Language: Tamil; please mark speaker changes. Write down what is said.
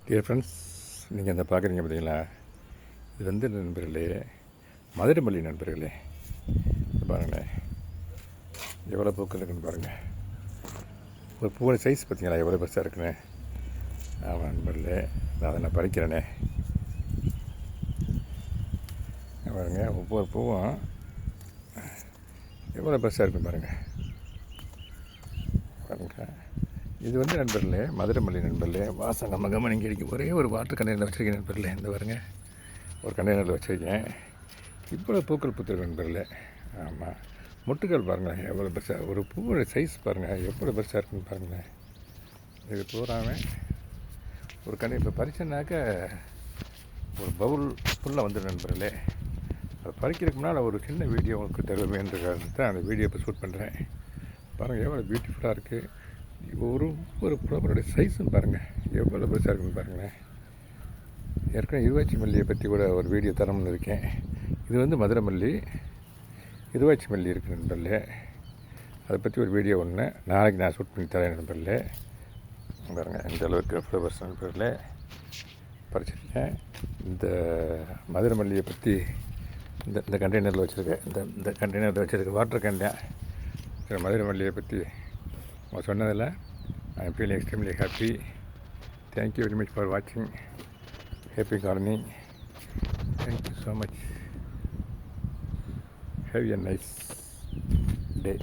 Speaker 1: டியர் ஃப்ரெண்ட்ஸ், நீங்கள் அந்த பார்க்குறீங்க பார்த்தீங்களா, இது வந்து நண்பர்களே மதுரைமல்லி நண்பர்களே. பாருங்களேன் எவ்வளோ பூக்கள் இருக்குன்னு பாருங்கள். ஒரு பூவோட சைஸ் பார்த்தீங்களா எவ்வளோ பெருசாக இருக்குன்னு. ஆமாம் நண்பர்களே, அதை நான் பறிக்கிறேனே பாருங்கள். ஒவ்வொரு பூவும் எவ்வளோ பெருசாக இருக்குன்னு பாருங்கள். பாருங்கள், இது வந்து நண்பர்களே மதுரைமல்லி நண்பர்களே. வாசம் நம்ம கவனிங்க அடிக்கும். ஒரே ஒரு வாட்டர் கண்டெய்னர் வச்சுருக்கேன் நண்பர்களே. இந்த பாருங்க, ஒரு கண்டெய்னரில் வச்சுருக்கேன். இவ்வளோ பூக்கள் பூத்துருக்கு நண்பர்களே. ஆமாம், முட்டுக்கள் பாருங்களேன் எவ்வளோ பெருசாக. ஒரு பூவோட சைஸ் பாருங்கள் எவ்வளோ பெருசாக இருக்குன்னு பாருங்களேன். இது பூராமே ஒரு இப்போ பறிச்சேன்னாக்க ஒரு பவுல் ஃபுல்லாக வந்துடும் நண்பர்களே. அதை பறிக்கிறதுக்கு முன்னால் ஒரு சின்ன வீடியோ உங்களுக்கு தருவேன்ற காரணத்தை அந்த வீடியோ இப்போ ஷூட் பண்ணுறேன். பாருங்கள் எவ்வளோ பியூட்டிஃபுல்லாக இருக்குது. ஒரு ஃப்ளவருடைய சைஸும் பாருங்கள் எவ்வளோ பெருசாக இருக்குன்னு பாருங்களேன். ஏற்கனவே இருவாச்சி மல்லியை பற்றி கூட ஒரு வீடியோ தரம்னு இருக்கேன். இது வந்து மதுரை மல்லி, இருவாச்சி மல்லி இருக்குது நண்பர்களே. அதை பற்றி ஒரு வீடியோ ஒன்று நாளைக்கு நான் ஷூட் பண்ணி தரேன் நண்பர்களே. பாருங்கள் இந்த அளவுக்கு ஃப்ளவர்ஸ் நண்பர்களே பறிச்சிருக்கேன். இந்த மதுரை மல்லியை பற்றி இந்த கண்டெய்னரில் வச்சுருக்கேன். இந்த கண்டெய்னரில் வச்சுருக்க வாட்டர் கேன் மதுரை மல்லியை பற்றி சொன்னதில் ஐ am feeling extremely happy. Thank you very much for watching. Happy gardening. Thank you so much. Have a nice day.